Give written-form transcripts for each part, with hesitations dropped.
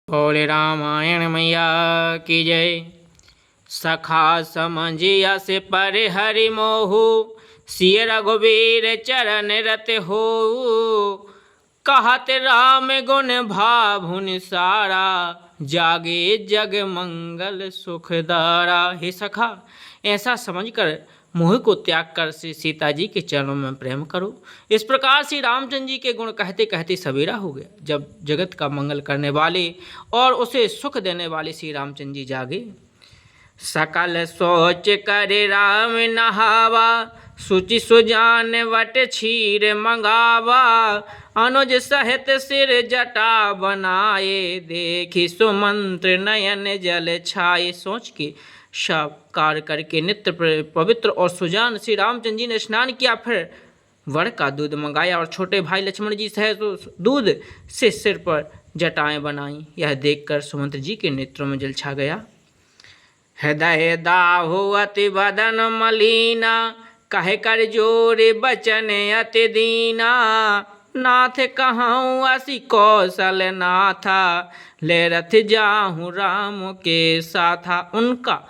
बोले रामायण मैया की जय। सखा समझिया से पर हरि मोहु, सिय रघुवीर चरण रत हो। कहत राम गुण भाभुन सारा, जागे जग मंगल सुखदारा। हे सखा, ऐसा समझकर मोह को त्याग कर श्री सीता जी के चरणों में प्रेम करो। इस प्रकार श्री रामचंद्र जी के गुण कहते कहते सवेरा हो गया। जब जगत का मंगल करने वाले और उसे सुख देने वाले श्री रामचंद्र जी जागे। सकल सोच करे राम नहावा, सुचि सुजान वट क्षीर मंगावा। अनुज सहित सिर जटा बनाए, देखी सुमंत्र नयन जल छाए। सोच के सब कार्य करके नित्य पवित्र और सुजान श्री रामचंद्र जी ने स्नान किया। फिर वड़ का दूध मंगाया और छोटे भाई लक्ष्मण जी सहित दूध से सिर पर जटाएं बनाई। यह देखकर सुमंत्र जी के नेत्रों में जल छा गया। हृदय दाहु अति बदन मलीना, कहे कर जोरे बचन अति दीना। नाथ कहूँ असी कौशल नाथा, ले रथ जाहूँ राम के साथा। उनका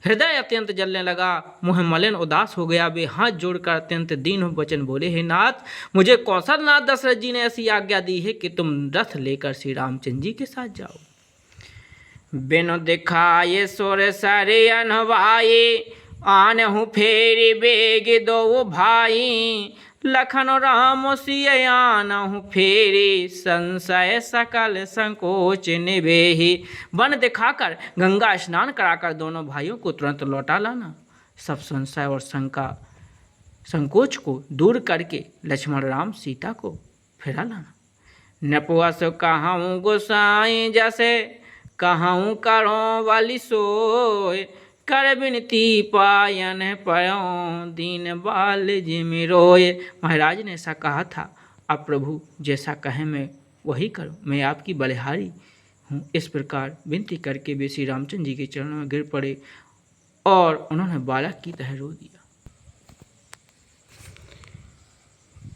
हृदय अत्यंत जलने लगा, मुँह मलिन उदास हो गया। वे हाथ जोड़कर अत्यंत दीन वचन बोले, हे नाथ, मुझे कौशल नाथ दशरथ जी ने ऐसी आज्ञा दी है कि तुम रथ लेकर श्री रामचंद्र जी के साथ जाओ। बिनु दिखाए सुर सरे अनवाए, आनहु फेरी बेग दो भाई। लखन राम सिय आनहु फेरी, संशय सकल संकोच निभेहि। वन दिखाकर गंगा स्नान कराकर दोनों भाइयों को तुरंत लौटा लाना। सब संशय और संकोच को दूर करके लक्ष्मण राम सीता को फिरा लाना। नपुआ सो कहूँ गोसाई जैसे, कहूँ करो वाली सोय। कर बिनती पायन पयों, दीन बाल जिम रोय। महाराज ने ऐसा कहा था, अब प्रभु जैसा कहें मैं वही करूं, मैं आपकी बलिहारी हूँ। इस प्रकार विनती करके वे श्री रामचंद्र जी के चरणों में गिर पड़े और उन्होंने बालक की तरह रो दिया।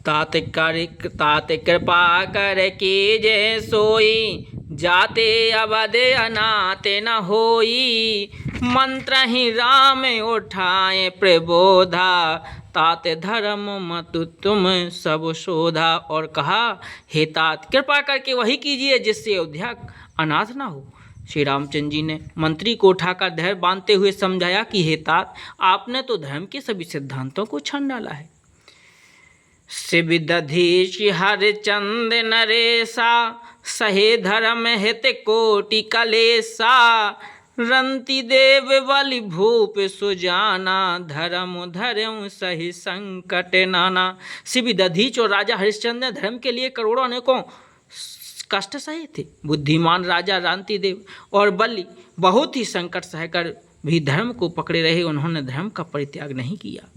तात कृपा कर कीजे सोई, जाते अवध अनाथ न होई। मंत्र ही राम उठाए प्रबोधा, तात धर्म मत तुम सब शोधा। और कहा, हे तात, कृपा करके वही कीजिए जिससे अयोध्या अनाथ ना हो। श्री रामचंद्र जी ने मंत्री को उठाकर धैर्य बांधते हुए समझाया कि हे तात, आपने तो धर्म के सभी सिद्धांतों को छान डाला है। शिवदधीश हरिचंद नरेशा, सहे धर्म हित कोटि कलेसा। रंति देव बलि भूप सुजाना, धर्म सही संकट नाना। शिवदधीश और राजा हरिश्चंद्र ने धर्म के लिए करोड़ों अनेकों कष्ट सहे थे। बुद्धिमान राजा रंति देव और बलि बहुत ही संकट सहकर भी धर्म को पकड़े रहे। उन्होंने धर्म का परित्याग नहीं किया।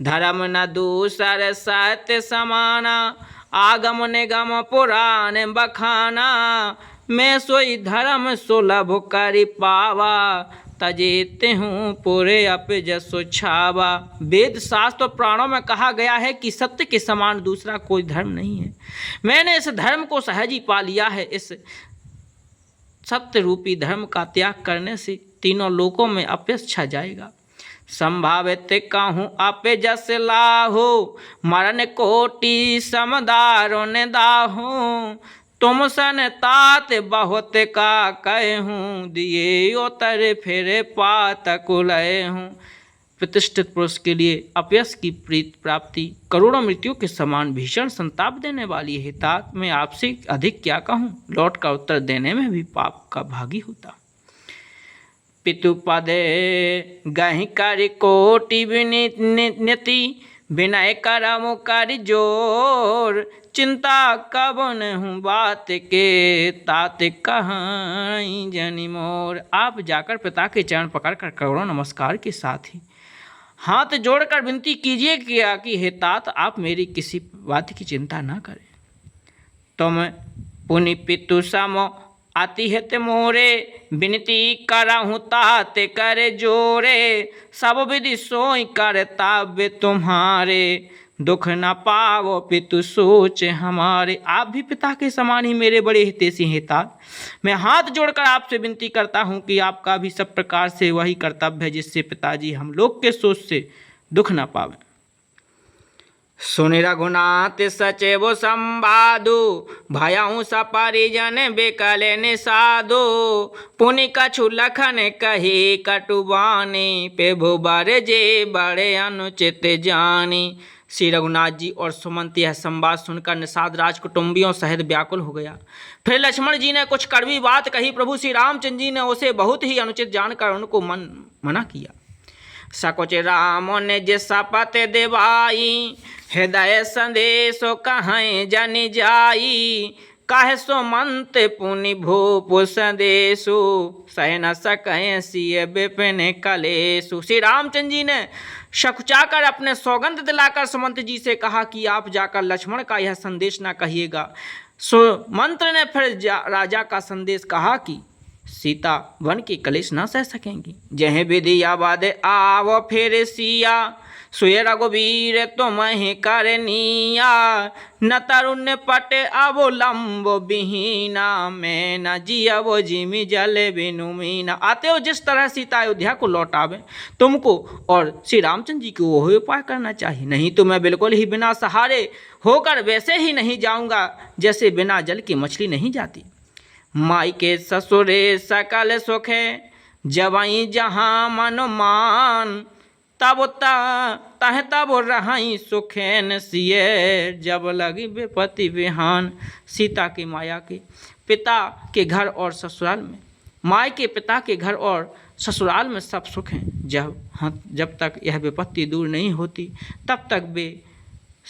धर्म न दूसर सत्य समाना, आगम निगम पुराण बखाना। मैं सोई धर्म सुलभ करि पावा, तजेते हूँ पुरे अप जसो छावा। वेद शास्त्र और पुराणों में कहा गया है कि सत्य के समान दूसरा कोई धर्म नहीं है। मैंने इस धर्म को सहज ही पा लिया है। इस सत्य रूपी धर्म का त्याग करने से तीनों लोकों में अपयश छा जाएगा। संभावित कहूँ आप जस लाहो, मरण कोटि समदारों ने दाहो। तुम सन तात बहुत का कहूँ, दिए उतर फिर पात कुलय हूँ। प्रतिष्ठित पुरुष के लिए अपयश की प्राप्ति करोड़ों मृत्यु के समान भीषण संताप देने वाली है। तात, मैं आपसे अधिक क्या कहूँ, लौट का उत्तर देने में भी पाप का भागी होता। पितु पदे गहि कर कोटि विनीति, विनय करम कर जोर। चिंता कबन हूँ बात के, तात कहीं जनि मोर। आप जाकर पिता के चरण पकड़कर करोड़ों नमस्कार के साथ ही हाथ जोड़कर विनती कीजिए कि हे तात, आप मेरी किसी बात की चिंता न करें। तुम पुनि पितु सम अति हित मोरे, विनती करहूँ तात कर जोरे। सब विधि सोई करताव्य तुम्हारे, दुख न पावो पितु सोच हमारे। आप भी पिता के समान ही मेरे बड़े हितैषी हैं तात। मैं हाथ जोड़कर आपसे विनती करता हूँ कि आपका भी सब प्रकार से वही कर्तव्य है जिससे पिताजी हम लोग के सोच से दुख न पावे। सुनि रघुनाथ सचेव संवादु भयउ सपरिजन बेकले निषादु। पुनि कछु लखन कही कटुबानी प्रभु बर जे बड़े अनुचित जानी। श्री रघुनाथ जी और सुमंत यह संवाद सुनकर निषाद राज कुटुंबियों सहित व्याकुल हो गया। फिर लक्ष्मण जी ने कुछ कड़वी बात कही। प्रभु श्री रामचंद्र जी ने उसे बहुत ही अनुचित जानकर उनको मना किया। सकुच राम निज शपथ देवाई हृदय संदेशो कहें जन जाई। कहे सुमंत पुनि भूप संदेशु सह न सकें सिय विपिन कलेशु। श्री रामचंद्र जी ने शकुचाकर अपने सौगंध दिलाकर सुमंत जी से कहा कि आप जाकर लक्ष्मण का यह संदेश ना कहिएगा। सुमंत ने फिर राजा का संदेश कहा कि सीता वन की कलेश न सह सकेंगी। जह विधि आबाद आवो फिर सिया सुय रघुवीर तुम ही करनिया। न तरुण पट अवलंब विहीना मैं न जियवो जिमि जल बिनु मीना। आते हो जिस तरह सीता अयोध्या को लौटावे तुमको और श्री रामचंद्र जी को वही उपाय करना चाहिए, नहीं तो मैं बिल्कुल ही बिना सहारे होकर वैसे ही नहीं जाऊंगा जैसे बिना जल की मछली नहीं जाती। माई के ससुरे सकल सुखे जवाई जहाँ मन मान। तब तह तब रहाई सुखेन सिए जब लगी विपत्ति विहान। सीता की माया के पिता के घर और ससुराल में, माई के पिता के घर और ससुराल में सब सुख हैं। जब तक यह विपत्ति दूर नहीं होती तब तक वे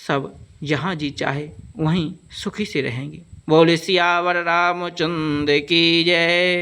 सब जहाँ जी चाहे वहीं सुखी से रहेंगे। बोले सियावर रामचंद्र की जय।